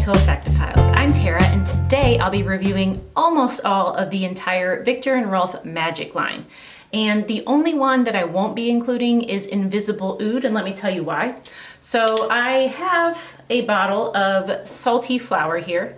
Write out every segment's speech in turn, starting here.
to Olfactofiles. I'm Tara, and today I'll be reviewing almost all of the entire Viktor and Rolf Magic line. And the only one that I won't be including is Invisible Oud, and let me tell you why. So I have a bottle of salty flower here,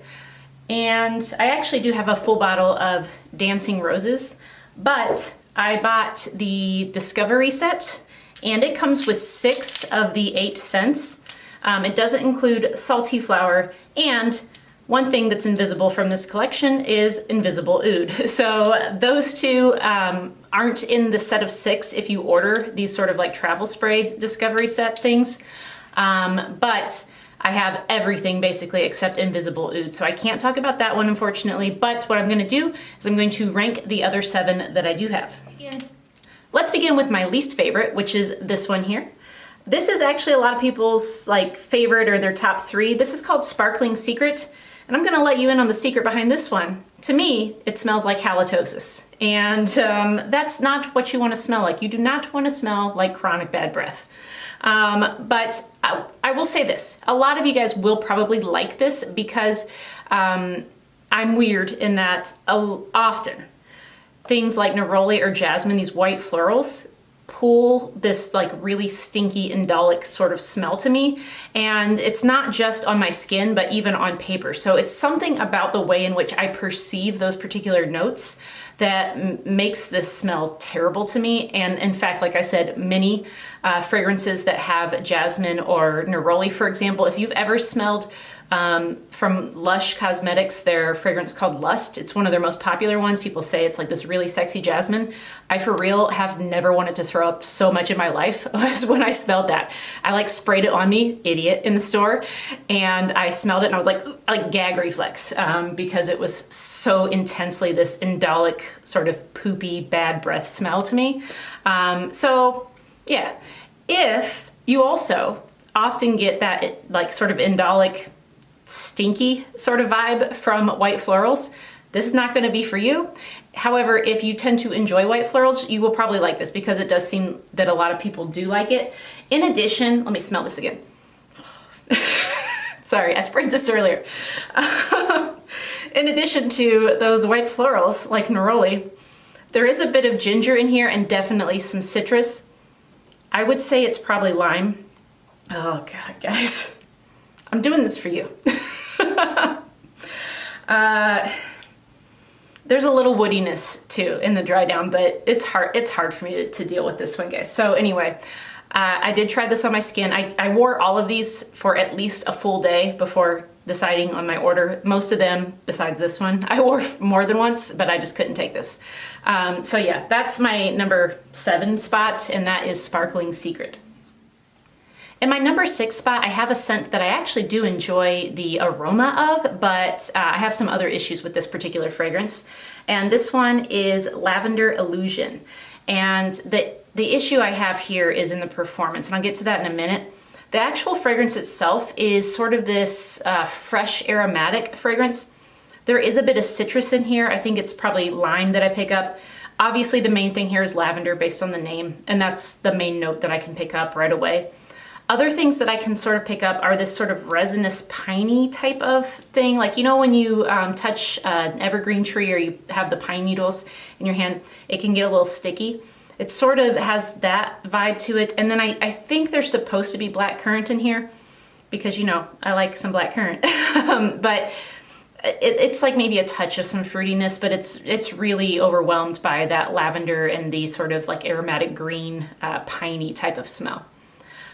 and I actually do have a full bottle of Dancing Roses, but I bought the Discovery set, and it comes with 6 of the 8 scents. It doesn't include salty flower, and one thing that's invisible from this collection is Invisible Oud. So those two aren't in the set of 6 if you order these sort of like travel spray Discovery set things. But I have everything basically except Invisible Oud. So I can't talk about that one, unfortunately, but what I'm gonna do is I'm going to rank the other 7 that I do have. Let's begin with my least favorite, which is this one here. This is actually a lot of people's like favorite or their top 3. This is called Sparkling Secret, and I'm gonna let you in on the secret behind this one. To me, it smells like halitosis, and that's not what you wanna smell like. You do not wanna smell like chronic bad breath. But I will say this, a lot of you guys will probably like this because I'm weird in that often things like neroli or jasmine, these white florals, pull this like really stinky indolic sort of smell to me, and it's not just on my skin but even on paper. So it's something about the way in which I perceive those particular notes that makes this smell terrible to me. And in fact, like I said, many fragrances that have jasmine or neroli, for example, if you've ever smelled from Lush Cosmetics, their fragrance called Lust. It's one of their most popular ones. People say it's like this really sexy jasmine. I for real have never wanted to throw up so much in my life as when I smelled that. I like sprayed it on me, idiot, in the store, and I smelled it and I was like gag reflex because it was so intensely this indolic sort of poopy bad breath smell to me. So yeah, if you also often get that like sort of indolic stinky sort of vibe from white florals, this is not going to be for you. However, if you tend to enjoy white florals, you will probably like this because it does seem that a lot of people do like it. In addition, let me smell this again. Sorry, I sprayed this earlier. In addition to those white florals like neroli, there is a bit of ginger in here and definitely some citrus. I would say it's probably lime. Oh God, guys. I'm doing this for you. There's a little woodiness too in the dry down, but it's hard for me to deal with this one, guys. So anyway, I did try this on my skin. I wore all of these for at least a full day before deciding on my order. Most of them, besides this one, I wore more than once, but I just couldn't take this. So yeah, that's my number 7 spot, and that is Sparkling Secret. In my number 6 spot, I have a scent that I actually do enjoy the aroma of, but I have some other issues with this particular fragrance. And this one is Lavender Illusion. And the issue I have here is in the performance, and I'll get to that in a minute. The actual fragrance itself is sort of this fresh aromatic fragrance. There is a bit of citrus in here. I think it's probably lime that I pick up. Obviously, the main thing here is lavender based on the name, and that's the main note that I can pick up right away. Other things that I can sort of pick up are this sort of resinous piney type of thing. Like, you know, when you touch an evergreen tree or you have the pine needles in your hand, it can get a little sticky. It sort of has that vibe to it. And then I think there's supposed to be black currant in here because, you know, I like some black currant. But it's like maybe a touch of some fruitiness, but it's really overwhelmed by that lavender and the sort of like aromatic green, piney type of smell.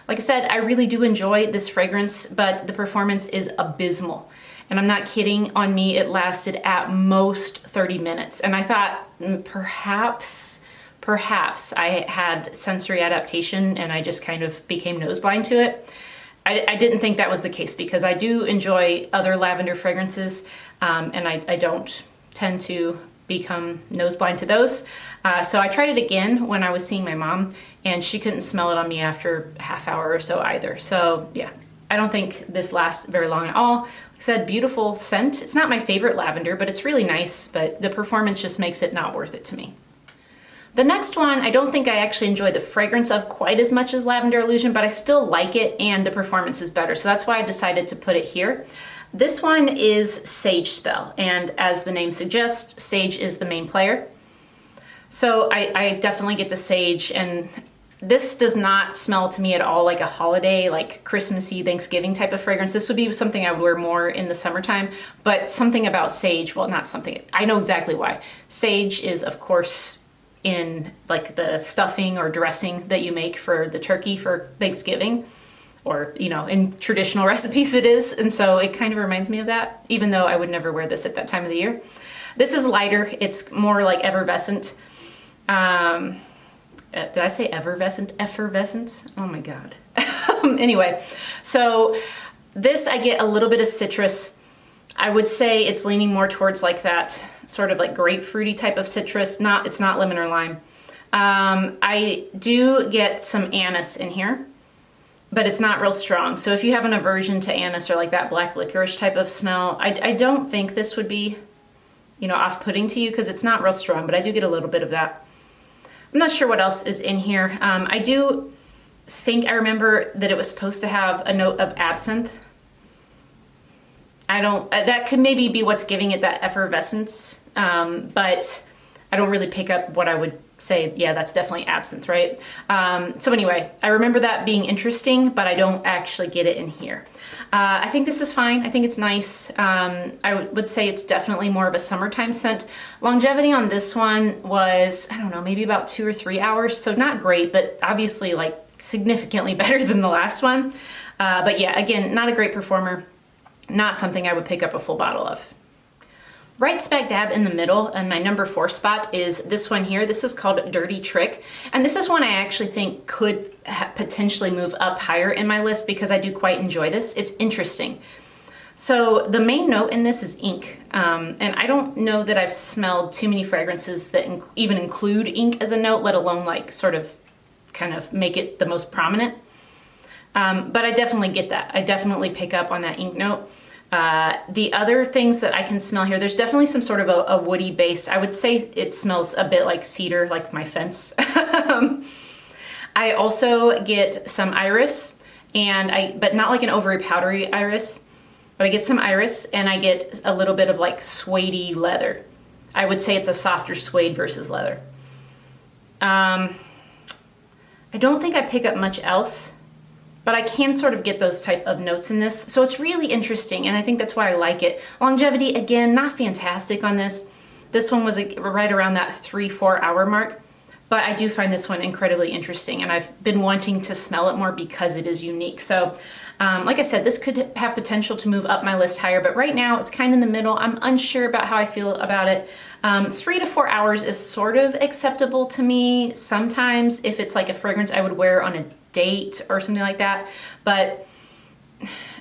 Like I said, I really do enjoy this fragrance, but the performance is abysmal. And I'm not kidding, on me it lasted at most 30 minutes. And I thought perhaps I had sensory adaptation and I just kind of became nose blind to it. I didn't think that was the case because I do enjoy other lavender fragrances, and I don't tend to become nose blind to those. So I tried it again when I was seeing my mom, and she couldn't smell it on me after a half hour or so either. So yeah, I don't think this lasts very long at all. Like I said, beautiful scent. It's not my favorite lavender, but it's really nice, but the performance just makes it not worth it to me. The next one, I don't think I actually enjoy the fragrance of quite as much as Lavender Illusion, but I still like it and the performance is better. So that's why I decided to put it here. This one is Sage Spell, and as the name suggests, Sage is the main player. So I definitely get the sage, and this does not smell to me at all like a holiday, like Christmassy, Thanksgiving type of fragrance. This would be something I would wear more in the summertime, but something about sage, well, not something, I know exactly why. Sage is, of course, in like the stuffing or dressing that you make for the turkey for Thanksgiving, or, you know, in traditional recipes it is. And so it kind of reminds me of that, even though I would never wear this at that time of the year. This is lighter. It's more like effervescent. Did I say effervescent? Effervescence? Oh my God. Anyway, so this, I get a little bit of citrus. I would say it's leaning more towards like that sort of like grapefruity type of citrus. It's not lemon or lime. I do get some anise in here, but it's not real strong. So if you have an aversion to anise or like that black licorice type of smell, I don't think this would be, you know, off-putting to you because it's not real strong, but I do get a little bit of that. I'm not sure what else is in here. I do think I remember that it was supposed to have a note of absinthe. That could maybe be what's giving it that effervescence, but I don't really pick up what I would say, yeah, that's definitely absinthe, right? So anyway, I remember that being interesting, but I don't actually get it in here. I think this is fine. I think it's nice. I would say it's definitely more of a summertime scent. Longevity on this one was, I don't know, maybe about 2 or 3 hours. So not great, but obviously like significantly better than the last one. But yeah, again, not a great performer. Not something I would pick up a full bottle of. Right smack dab in the middle, and my number 4 spot is this one here. This is called Dirty Trick, and this is one I actually think could potentially move up higher in my list because I do quite enjoy this. It's interesting. So the main note in this is ink, and I don't know that I've smelled too many fragrances that even include ink as a note, let alone like sort of kind of make it the most prominent. But I definitely get that. I definitely pick up on that ink note. The other things that I can smell here, there's definitely some sort of a woody base. I would say it smells a bit like cedar, like my fence. I also get some iris, but not like an overly powdery iris, but I get some iris and I get a little bit of like suede leather. I would say it's a softer suede versus leather. I don't think I pick up much else, but I can sort of get those type of notes in this. So it's really interesting, and I think that's why I like it. Longevity, again, not fantastic on this. This one was like right around that 3-4 hour mark, but I do find this one incredibly interesting, and I've been wanting to smell it more because it is unique. So like I said, this could have potential to move up my list higher, but right now it's kind of in the middle. I'm unsure about how I feel about it. 3 to 4 hours is sort of acceptable to me sometimes if it's like a fragrance I would wear on a date or something like that, but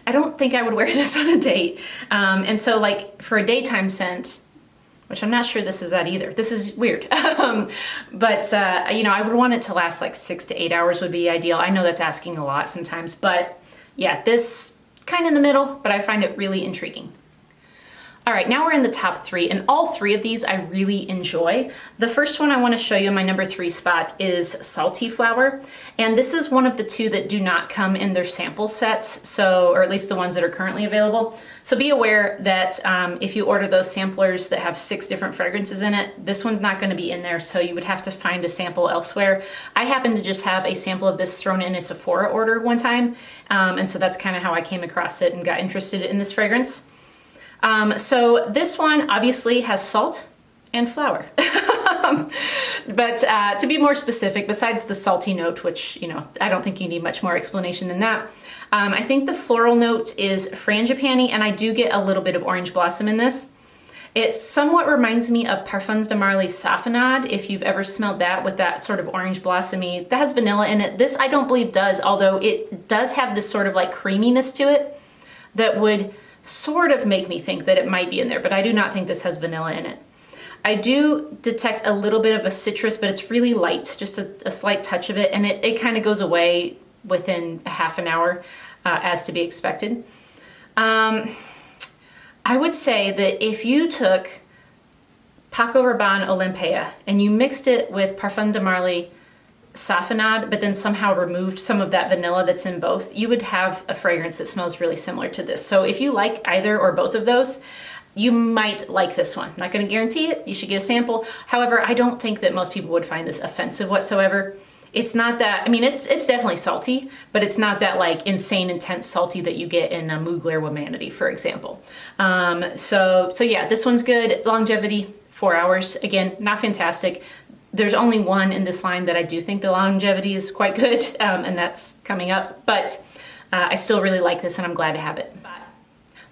I don't think I would wear this on a date. And so like for a daytime scent, which I'm not sure this is that either. This is weird. But you know, I would want it to last like 6 to 8 hours would be ideal. I know that's asking a lot sometimes, but yeah, this kind of in the middle, but I find it really intriguing. All right, now we're in the top 3, and all 3 of these I really enjoy. The first one I want to show you, my number 3 spot, is Salty Flower, and this is one of the 2 that do not come in their sample sets, so, or at least the ones that are currently available. So be aware that if you order those samplers that have 6 different fragrances in it, this one's not going to be in there, so you would have to find a sample elsewhere. I happen to just have a sample of this thrown in a Sephora order one time, and so that's kind of how I came across it and got interested in this fragrance. So this one obviously has salt and flower. But to be more specific, besides the salty note, which, you know, I don't think you need much more explanation than that, I think the floral note is frangipani, and I do get a little bit of orange blossom in this. It somewhat reminds me of Parfums de Marly Saffinade, if you've ever smelled that with that sort of orange blossomy. That has vanilla in it. This I don't believe does, although it does have this sort of like creaminess to it that would sort of make me think that it might be in there, but I do not think this has vanilla in it. I do detect a little bit of a citrus, but it's really light, just a slight touch of it, and it kind of goes away within a half an hour, as to be expected. I would say that if you took Paco Rabanne Olympia and you mixed it with Parfum de Marly safenade, but then somehow removed some of that vanilla that's in both, you would have a fragrance that smells really similar to this. So if you like either or both of those, you might like this one. Not going to guarantee it. You should get a sample. However, I don't think that most people would find this offensive whatsoever. It's not that, I mean, it's definitely salty, but it's not that like insane, intense salty that you get in a Mugler Womanity, for example. So yeah, this one's good. Longevity, 4 hours. Again, not fantastic. There's only one in this line that I do think the longevity is quite good, and that's coming up, but I still really like this and I'm glad to have it.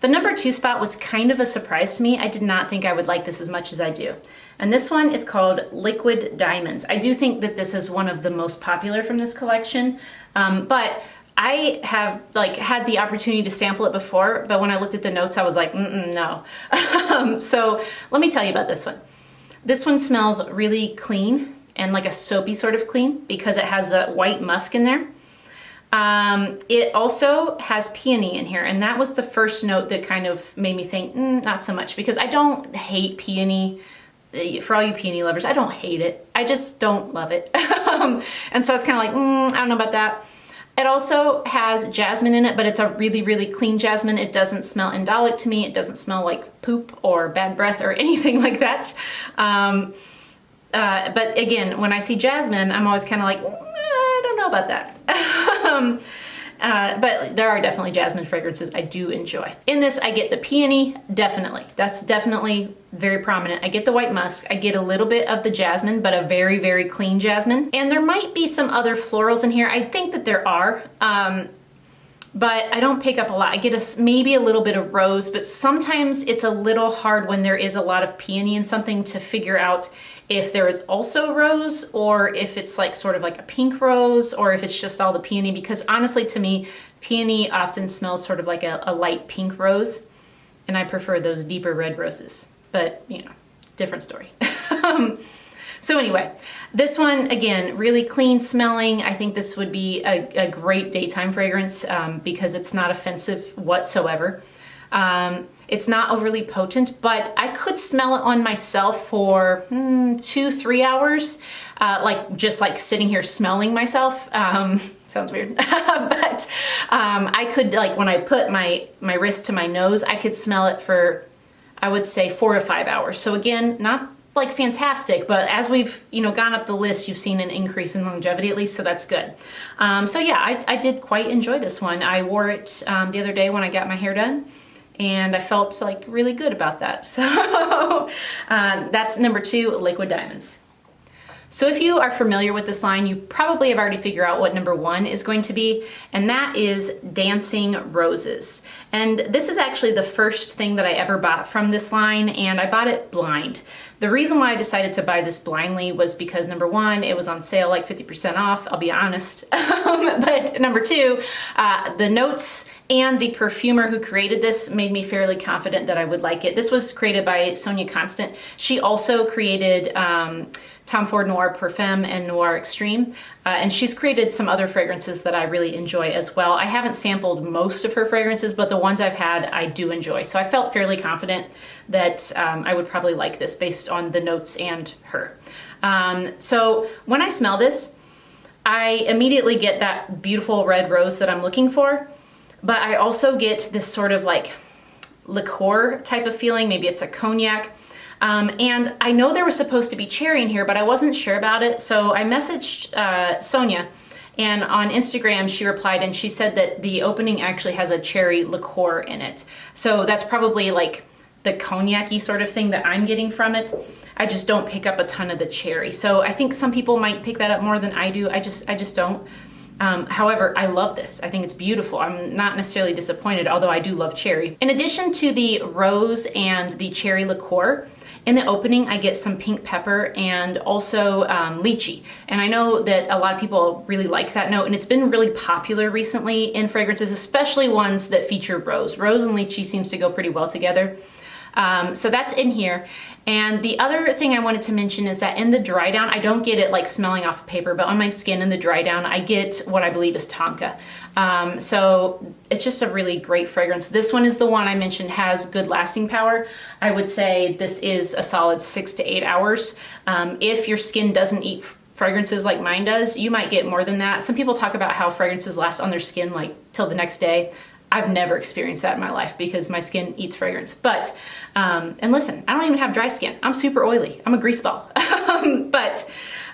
The number 2 spot was kind of a surprise to me. I did not think I would like this as much as I do. And this one is called Liquid Diamonds. I do think that this is one of the most popular from this collection, but I have like had the opportunity to sample it before, but when I looked at the notes, I was like, no. So let me tell you about this one. This one smells really clean and like a soapy sort of clean because it has a white musk in there. It also has peony in here, and that was the first note that kind of made me think, not so much, because I don't hate peony. For all you peony lovers, I don't hate it. I just don't love it. And so I was kind of like, I don't know about that. It also has jasmine in it, but it's a really, really clean jasmine. It doesn't smell indolic to me. It doesn't smell like poop or bad breath or anything like that. But again, when I see jasmine, I'm always kind of like, I don't know about that. But there are definitely jasmine fragrances I do enjoy. In this, I get the peony, definitely. That's definitely very prominent. I get the white musk. I get a little bit of the jasmine, but a very, very clean jasmine. And there might be some other florals in here. I think that there are, but I don't pick up a lot. I get maybe a little bit of rose, but sometimes it's a little hard when there is a lot of peony in something to figure out if there is also rose, or if it's like sort of like a pink rose, or if it's just all the peony, because honestly to me, peony often smells sort of like a light pink rose, and I prefer those deeper red roses, but you know, different story. So anyway, this one, again, really clean smelling. I think this would be a great daytime fragrance because it's not offensive whatsoever. It's not overly potent, but I could smell it on myself for 2-3 hours, like just like sitting here smelling myself. Sounds weird, but I could, like when I put my wrist to my nose, I could smell it for, I would say 4 to 5 hours. So again, not like fantastic, but as we've gone up the list, you've seen an increase in longevity at least, so that's good. So yeah, I did quite enjoy this one. I wore it the other day when I got my hair done, and I felt like really good about that. So that's number 2, Liquid Diamonds. So if you are familiar with this line, you probably have already figured out what number 1 is going to be, and that is Dancing Roses. And this is actually the first thing that I ever bought from this line, and I bought it blind. The reason why I decided to buy this blindly was because number 1, it was on sale like 50% off, I'll be honest. But number 2, the notes and the perfumer who created this made me fairly confident that I would like it. This was created by Sonia Constant. She also created Tom Ford Noir Parfum and Noir Extreme, and she's created some other fragrances that I really enjoy as well. I haven't sampled most of her fragrances, but the ones I've had I do enjoy. So I felt fairly confident that I would probably like this based on the notes and her. So when I smell this, I immediately get that beautiful red rose that I'm looking for, but I also get this sort of like liqueur type of feeling. Maybe it's a cognac. And I know there was supposed to be cherry in here, but I wasn't sure about it. So I messaged Sonia, and on Instagram she replied and she said that the opening actually has a cherry liqueur in it. So that's probably like the cognac-y sort of thing that I'm getting from it. I just don't pick up a ton of the cherry. So I think some people might pick that up more than I do. I just don't. However, I love this. I think it's beautiful. I'm not necessarily disappointed, although I do love cherry. In addition to the rose and the cherry liqueur, in the opening, I get some pink pepper and also lychee. And I know that a lot of people really like that note, and it's been really popular recently in fragrances, especially ones that feature rose. Rose and lychee seems to go pretty well together. So that's in here. And the other thing I wanted to mention is that in the dry down, I don't get it like smelling off of paper, but on my skin in the dry down, I get what I believe is tonka. So it's just a really great fragrance. This one is the one I mentioned has good lasting power. I would say this is a solid 6 to 8 hours. If your skin doesn't eat fragrances like mine does, you might get more than that. Some people talk about how fragrances last on their skin like till the next day. I've never experienced that in my life because my skin eats fragrance. But, and listen, I don't even have dry skin. I'm super oily. I'm a grease ball.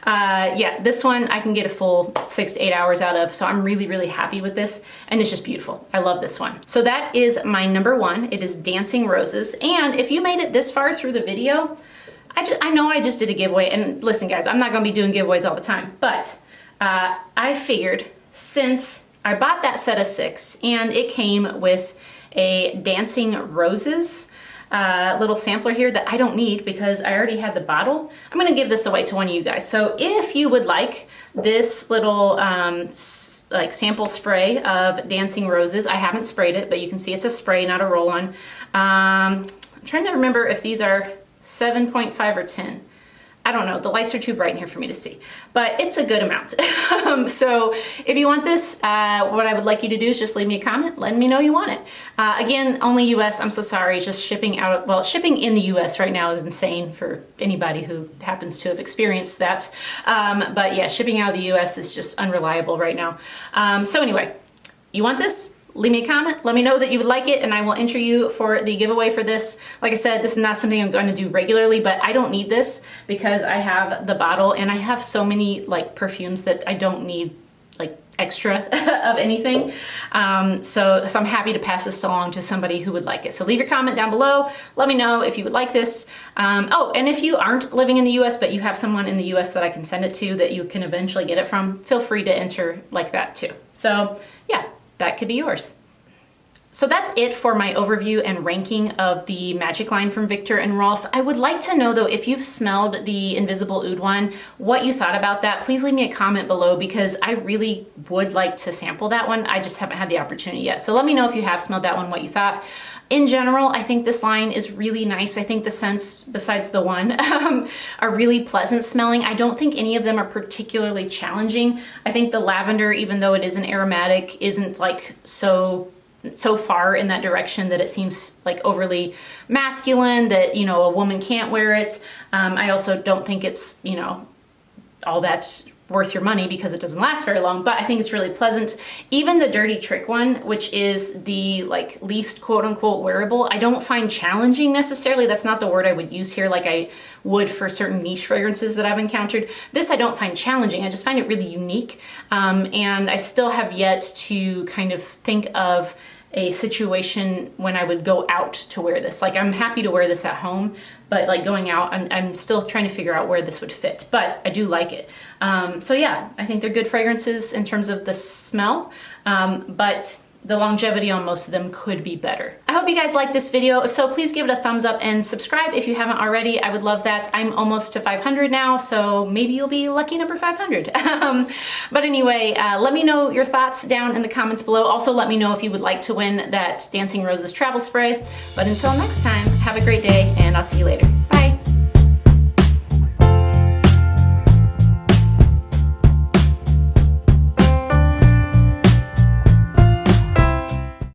Yeah, this one I can get a full 6 to 8 hours out of. So I'm really, really happy with this. And it's just beautiful. I love this one. So that is my number one. It is Dancing Roses. And if you made it this far through the video, I know I just did a giveaway. And listen, guys, I'm not going to be doing giveaways all the time. But I figured since I bought that set of 6 and it came with a Dancing Roses little sampler here that I don't need because I already had the bottle. I'm gonna give this away to one of you guys. So if you would like this little like sample spray of Dancing Roses, I haven't sprayed it, but you can see it's a spray, not a roll-on. I'm trying to remember if these are 7.5 or 10. I don't know, the lights are too bright in here for me to see, but it's a good amount. So if you want this, what I would like you to do is just leave me a comment, letting me know you want it. Again, only US, I'm so sorry, just shipping out, well, shipping in the US right now is insane for anybody who happens to have experienced that. But yeah, shipping out of the US is just unreliable right now. So anyway, you want this? Leave me a comment, let me know that you would like it, and I will enter you for the giveaway for this. Like I said, this is not something I'm going to do regularly, but I don't need this because I have the bottle and I have so many like perfumes that I don't need like extra of anything. So I'm happy to pass this along to somebody who would like it. So leave your comment down below. Let me know if you would like this. Oh, and if you aren't living in the US, but you have someone in the US that I can send it to that you can eventually get it from, feel free to enter like that too. So yeah, that could be yours. So that's it for my overview and ranking of the Magic line from Viktor and Rolf. I would like to know though, if you've smelled the Invisible Oud one, what you thought about that. Please leave me a comment below because I really would like to sample that one. I just haven't had the opportunity yet. So let me know if you have smelled that one, what you thought. In general, I think this line is really nice. I think the scents, besides the one, are really pleasant smelling. I don't think any of them are particularly challenging. I think the lavender, even though it is an aromatic, isn't like so far in that direction that it seems like overly masculine, that, you know, a woman can't wear it. I also don't think it's, you know, all that worth your money because it doesn't last very long, but I think it's really pleasant. Even the Dirty Trick one, which is the like least quote unquote wearable, I don't find challenging necessarily. That's not the word I would use here like I would for certain niche fragrances that I've encountered. This I don't find challenging. I just find it really unique. And I still have yet to kind of think of a situation when I would go out to wear this. Like I'm happy to wear this at home, but like going out, I'm still trying to figure out where this would fit, but I do like it. So yeah, I think they're good fragrances in terms of the smell, but the longevity on most of them could be better. I hope you guys liked this video. If so, please give it a thumbs up and subscribe if you haven't already. I would love that. I'm almost to 500 now, so maybe you'll be lucky number 500. But anyway, let me know your thoughts down in the comments below. Also, let me know if you would like to win that Dancing Roses travel spray. But until next time, have a great day, and I'll see you later.